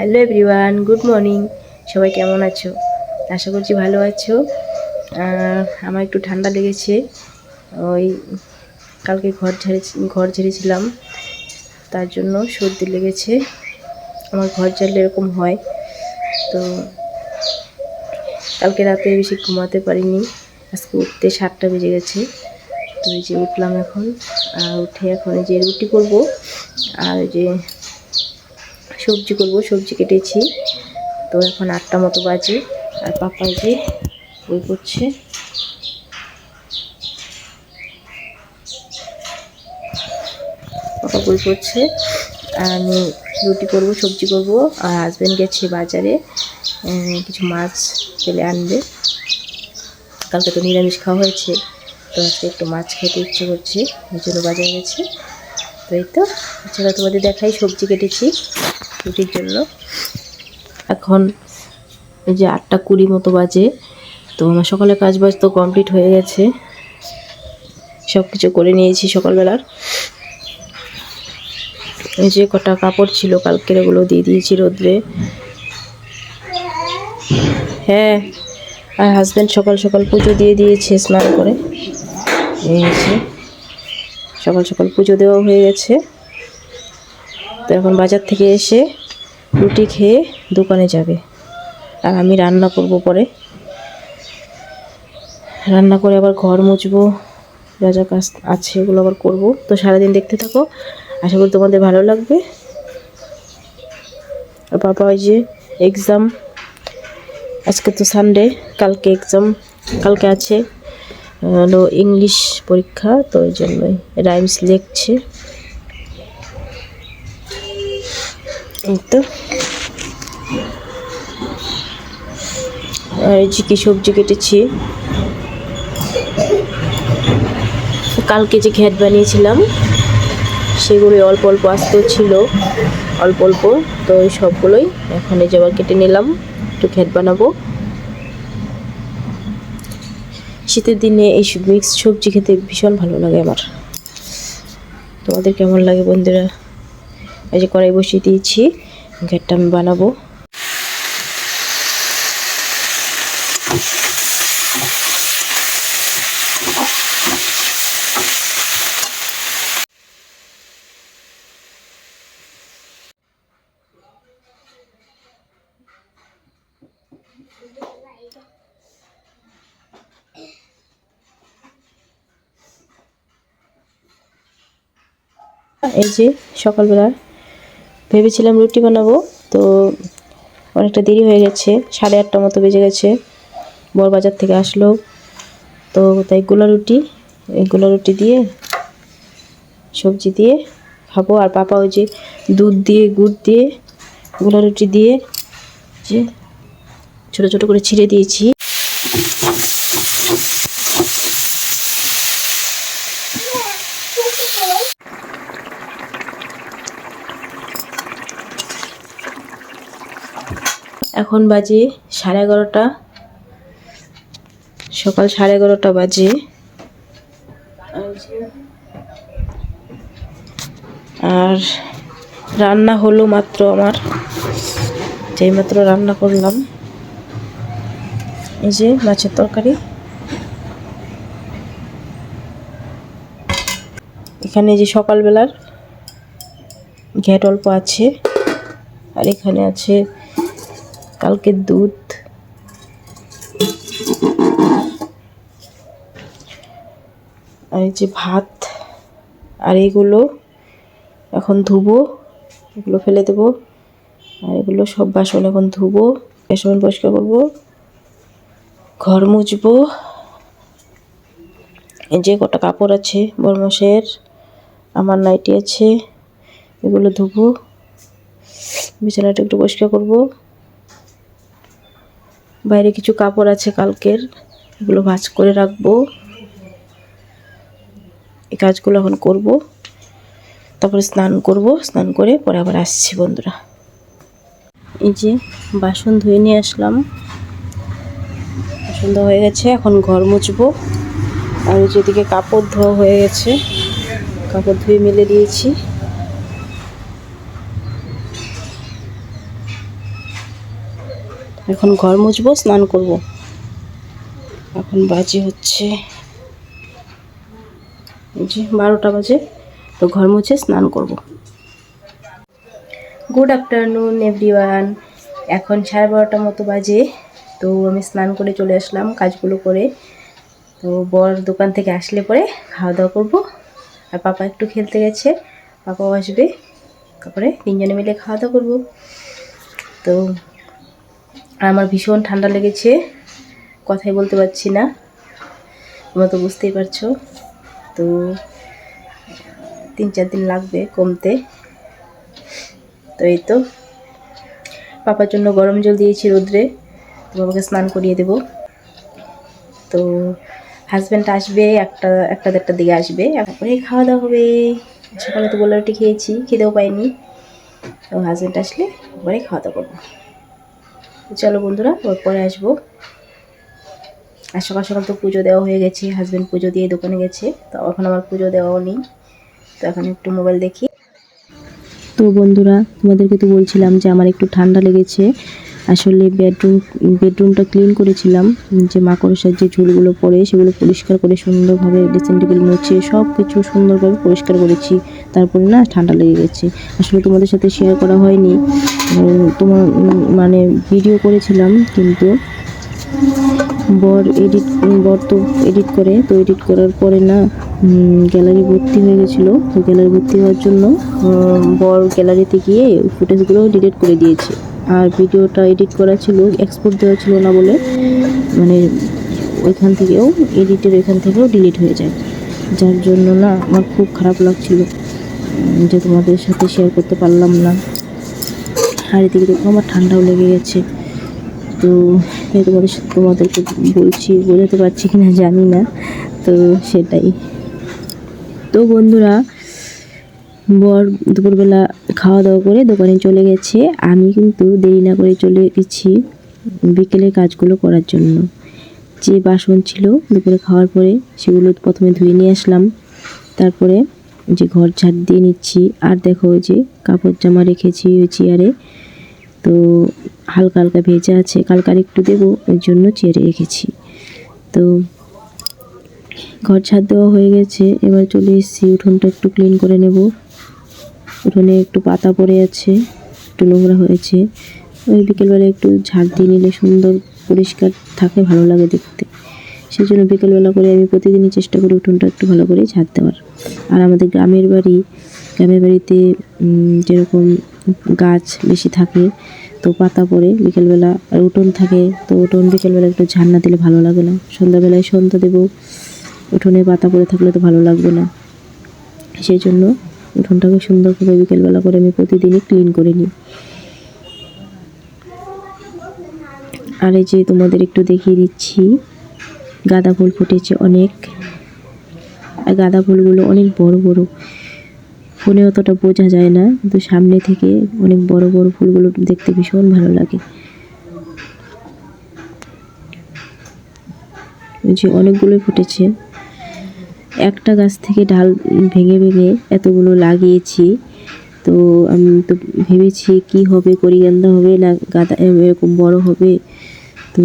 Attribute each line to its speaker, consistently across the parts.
Speaker 1: Hello everyone, good morning. সবাই কেমন আছো? আশা করছি ভালো আছো। আমার একটু ঠান্ডা লেগেছে, ওই কালকে ঘর ঝেড়েছিলাম, তার জন্য সর্দি লেগেছে। আমার ঘর ঝাড়লে এরকম হয়। তো কালকে রাতে বেশি ঘুমাতে পারিনি, আজকে উঠতে 7টা বেজে গেছে। তো এই যে উঠলাম এখন, আর উঠে এখন যে রুটি করব আর যে সবজি কেটেছি। তো এখন 8টা মতো বাজে, আর পাপা যে বই করছে। পাপা বই করছে আর আমি রুটি করব, সবজি করব। আর হাজব্যান্ড গেছে বাজারে কিছু মাছ পেলে আনবে। কালকে তো নিরামিষ খাওয়া হয়েছে, তো আজকে একটু মাছ খেতে ইচ্ছে করছে, ওই জন্য বাজারে গেছে। তো এই তো এছাড়া তোমাদের দেখাই, সবজি কেটেছি রুটির জন্য। এখন এই যে 8টা 20 মতো বাজে। তো আমার সকালে কাজবাজ তো কমপ্লিট হয়ে গেছে, সব কিছু করে নিয়েছি সকালবেলার। এই যে কটা কাপড় ছিল কালকের, এগুলো দিয়ে দিয়েছি রোদ্রে। হ্যাঁ, আর হাজব্যান্ড সকাল সকাল পুজো দিয়ে দিয়েছে স্নান করে। এই যে সকাল সকাল পুজো দেওয়া হয়ে গেছে। তো এখন বাজার থেকে এসে রুটি খেয়ে দোকানে যাবে, আর আমি রান্না করব পরে। রান্না করে আবার ঘর মুছবো, যা যা কাজ আছে এগুলো আবার করবো। তো সারাদিন দেখতে থাকো, আশা করি তোমাদের ভালো লাগবে। আর পাপা ওই যে এক্সাম, আজকে তো সানডে, কালকে এক্সাম, কালকে আছে হলো ইংলিশ পরীক্ষা। তো ওই জন্যই রাইমস লিখছে। এই তো আর এই যে কি সবজি কেটেছি, কালকে যে ঘ্যাট বানিয়েছিলাম সেগুলো অল্প অল্প আস্ত ছিল, অল্প অল্প। তো ওই সবগুলোই এখন এই যে আবার কেটে নিলাম, একটু ঘ্যাট বানাবো। শীতের দিনে এই মিক্সড সবজি খেতে ভীষণ ভালো লাগে আমার। তোমাদের কেমন লাগে বন্ধুরা? এই যে কড়াই বসিয়ে দিয়েছি, ঘ্যাটটা আমি বানাবো। এই যে সকালবেলা ভেবেছিলাম রুটি বানাবো, তো অনেকটা দেরি হয়ে গেছে, 8:30 মতো বেজে গেছে। বর বাজার থেকে আসলো, তো তাই গোলা রুটি দিয়ে সবজি দিয়ে খাবো। আর পাপা ওই যে দুধ দিয়ে গুড় দিয়ে গোলা রুটি দিয়ে যে ছোটো ছোটো করে ছিঁড়ে দিয়েছি। এখন বাজে 11:30, সকাল 11:30 বাজে। আর রান্না হলো মাত্র, আমার যেই মাত্র রান্না করলাম, এই যে মাছের তরকারি। এখানে যে সকালবেলার ঘ্যাট অল্প আছে, আর এখানে আছে কালকের দুধ। আর এই যে ভাত, আর এগুলো এখন ধুবো, এগুলো ফেলে দেবো। আর এগুলো সব বাসন এখন ধুবো, বাসন পরিষ্কার করবো, ঘর মুছবো। এই যে কটা কাপড় আছে বরমাসের, আমার নাইটি আছে, এগুলো ধুবো। বিছানাটা একটু পরিষ্কার করবো। বাইরে কিছু কাপড় আছে কালকের, এগুলো ভাঁজ করে রাখবো। এই কাজগুলো এখন করব, তারপরে স্নান করব। স্নান করে পরে আবার আসছি বন্ধুরা। এই যে বাসন ধুয়ে নিয়ে আসলাম, বাসন ধোয়া হয়ে গেছে, এখন ঘর মুছবো। আর যেদিকে কাপড় ধোয়া হয়ে গেছে, কাপড় ধুয়ে মেলে দিয়েছি। এখন ঘর মুছবো, স্নান করব। এখন বাজে হচ্ছে 12টা বাজে, তো ঘর মুছে স্নান করব। Good afternoon everyone. এখন 12:30 মতো বাজে, তো আমি স্নান করে চলে আসলাম কাজগুলো করে। তো বর দোকান থেকে আসলে পরে খাওয়া দাওয়া করবো, আর পাপা একটু খেলতে গেছে, পাপাও আসবে, তারপরে তিনজনে মিলে খাওয়া দাওয়া করবো। তো আমার ভীষণ ঠান্ডা লেগেছে, কথাই বলতে পারছি না, তোমরা তো বুঝতেই পারছো। তো 3-4 দিন লাগবে কমতে। তো এই তো পাপার জন্য গরম জল দিয়েছি রোদ্রে, তো বাবাকে স্নান করিয়ে দেব। তো হাজব্যান্ড আসবে 1-1:30টার দিকে আসবে, তারপরে খাওয়া দাওয়া হবে। সকালে তো গোলা রুটি খেয়েছি, খেতেও পাইনি। তো হাজব্যান্ড আসলে পরে খাওয়া দাওয়া করবো। চলো বন্ধুরা, ওর পরে আসবো। আর সকাল সকাল তো পুজো দেওয়া হয়ে গেছে, হাজব্যান্ড পুজো দিয়ে দোকানে গেছে, তো এখন আমার পুজো দেওয়াও নেই। তো এখন একটু মোবাইল দেখি। তো বন্ধুরা, তোমাদেরকে তো বলছিলাম যে আমার একটু ঠান্ডা লেগেছে। আসলে বেডরুমটা ক্লিন করেছিলাম, যে মাকড়সার যে ঝুলগুলো পড়ে সেগুলো পরিষ্কার করে সুন্দরভাবে ড্রেসিং টেবিল মুছে সব কিছু সুন্দরভাবে পরিষ্কার করেছি। তারপরে না ঠান্ডা লেগে গেছে। আসলে তোমাদের সাথে শেয়ার করা হয়নি, মানে ভিডিও করেছিলাম, কিন্তু বর তো এডিট করে, তো এডিট করার পরে না গ্যালারি ভর্তি হয়ে গেছিলো। তো গ্যালারি ভর্তি হওয়ার জন্য বর গ্যালারিতে গিয়ে ফুটেজগুলো ডিলিট করে দিয়েছে। আর ভিডিওটা এডিট করা ছিল, এক্সপোর্ট দেওয়া ছিল না বলে, মানে ওইখান থেকেও এখান থেকেও ডিলিট হয়ে যায়। যার জন্য না আমার খুব খারাপ লাগছিল যে তোমাদের সাথে শেয়ার করতে পারলাম না। আর এদিকে দেখো আমার ঠান্ডাও লেগে গেছে। তো তোমাদেরকে বলছি, বোঝাতে পারছি কিনা জানি না। তো সেটাই। তো বন্ধুরা, বর দুপুরবেলা খাওয়া দাওয়া করে দোকানে চলে গেছে। আমি কিন্তু দেরি না করে চলে গেছি বিকেলের কাজগুলো করার জন্য। যে বাসন ছিল দুপুরে খাওয়ার পরে সেগুলো প্রথমে ধুয়ে নিয়ে আসলাম, তারপরে যে ঘর ঝাড় দিয়ে নিচ্ছি। আর দেখো ওই যে কাপড় জামা রেখেছি ওই চেয়ারে, তো হালকা হালকা ভেজা আছে, কালকে আর একটু দেবো, ওই জন্য চেয়ারে রেখেছি। তো ঘর ঝাড় দেওয়া হয়ে গেছে, এবার চলে এসেছি উঠোনটা একটু ক্লিন করে নেব। উঠোনে একটু পাতা পড়ে আছে, একটু নোংরা হয়েছে, ওই বিকেলবেলা একটু ঝাড় দিয়ে নিলে সুন্দর পরিষ্কার থাকে, ভালো লাগে দেখতে। সেই জন্য বিকেলবেলা করে আমি প্রতিদিনই চেষ্টা করি উঠোনটা একটু ভালো করে ঝাড় দেওয়ার। আর আমাদের গ্রামের বাড়িতে যেরকম গাছ বেশি থাকে, তো পাতা পড়ে বিকেলবেলা, আর উঠোন থাকে, তো উঠোন বিকেলবেলা একটু ঝাড় না দিলে ভালো লাগে না। সন্ধ্যাবেলায় সন্ধ্যা দেবো, উঠোনে পাতা পড়ে থাকলে তো ভালো লাগবে না। সেই জন্য উঠোনটাকে সুন্দরভাবে বিকেলবেলা করে আমি প্রতিদিনই ক্লিন করে নিই। আর এই যে তোমাদের একটু দেখিয়ে দিচ্ছি, গাঁদা ফুল ফুটেছে অনেক। আর গাঁদা ফুলগুলো অনেক বড় বড়, ফোনে অতটা বোঝা যায় না, কিন্তু সামনে থেকে অনেক বড় বড় ফুলগুলো দেখতে ভীষণ ভালো লাগে। যে অনেকগুলো ফুটেছে, একটা গাছ থেকে ডাল ভেঙে ভেঙে এতগুলো লাগিয়েছি। তো আমি তো ভেবেছি কি হবে, করিগান্দা হবে না গাঁদা এরকম বড় হবে। তো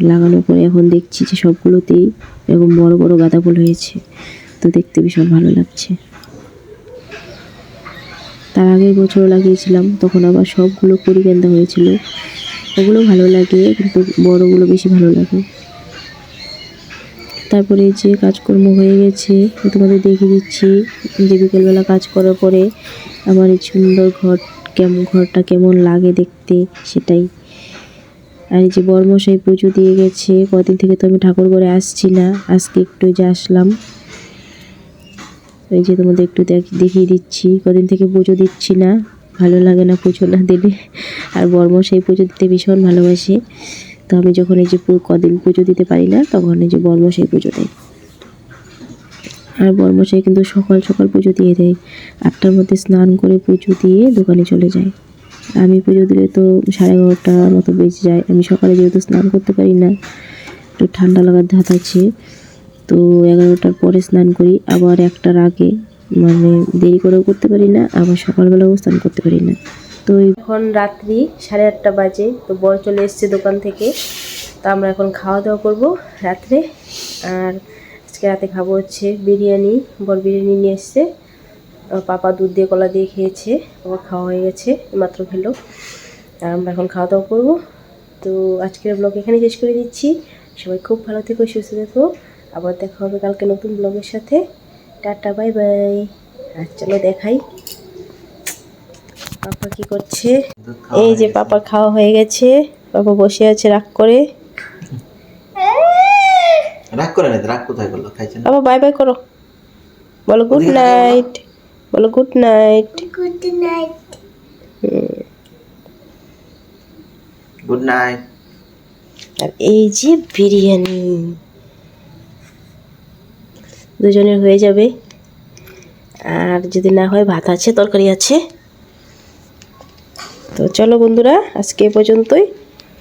Speaker 1: লাগানোর পরে এখন দেখছি যে সবগুলোতেই এরকম বড় বড় গাঁদা ফুল হয়েছে, তো দেখতে ভীষণ ভালো লাগছে। তার আগের বছর লাগিয়েছিলাম, তখন আবার সবগুলো করিগান্দা হয়েছিল, ওগুলো ভালো লাগে, কিন্তু বড়গুলো বেশি ভালো লাগে। তারপরে যে কাজকর্ম হয়ে গেছে তোমাদের দেখিয়ে দিচ্ছি, যে বিকেলবেলা কাজ করার পরে আমার এই সুন্দর ঘরটা কেমন লাগে দেখতে, সেটাই। আর এই যে বরমশাই পুজো দিয়ে গেছে, কদিন থেকে তো আমি ঠাকুর ঘরে আসছি না, আজকে একটু যে আসলাম। এই যে তোমাদের একটু দেখিয়ে দিচ্ছি, কদিন থেকে পুজো দিচ্ছি না, ভালো লাগে না পুজো না দিলে। আর বরমশাই পুজো দিতে ভীষণ ভালোবাসে, তো আমি যখন এই যে কদিন পুজো দিতে পারি না, তখন এই যে বরমশাই পুজো দেয়। আর বরমশাই কিন্তু সকাল সকাল পুজো দিয়ে দেয়, 8টার মধ্যে স্নান করে পুজো দিয়ে দোকানে চলে যায়। আমি পুজো দিলে তো 11:30 মতো বেজে যায়। আমি সকালে যেহেতু স্নান করতে পারি না, একটু ঠান্ডা লাগার ধাত আছে, তো 11টার পরে স্নান করি। আবার 1টার আগে, মানে দেরি করেও করতে পারি না, আবার সকালবেলাও স্নান করতে পারি না। তো তো এখন রাত্রি 8:30 বাজে। তো বর চলে এসছে দোকান থেকে। তো আমরা এখন খাওয়া দাওয়া করবো রাত্রে। আর আজকে রাতে খাবো হচ্ছে বিরিয়ানি। বর বিরিয়ানি নিয়ে এসছে। পাপা দুধ দিয়ে কলা দিয়ে খেয়েছে, আমার খাওয়া হয়ে গেছে, মাত্র খেলো। আর আমরা এখন খাওয়া দাওয়া করবো। তো আজকের ব্লগ এখানে শেষ করে দিচ্ছি। সবাই খুব ভালো থেকো, সুস্থ থেকো। আবার দেখা হবে কালকে নতুন ব্লগের সাথে। Tata, bye bye. আর চলো দেখাই পাপা কি করছে। এই যে পাপা খাওয়া হয়ে গেছে। পাপা বসে আছে রাগ করে।
Speaker 2: রাগ করে না, রাগ কোথায় করলো? খাইছে না।
Speaker 1: পাপা বাই বাই করো, বলো গুড নাইট, বলো good night.
Speaker 3: Good night.
Speaker 2: Good night.
Speaker 1: আর এই যে বিরিয়ানি দুজনের হয়ে যাবে। আর যদি না হয় ভাত আছে, তরকারি আছে। তো চলো বন্ধুরা, আজকে এ পর্যন্তই।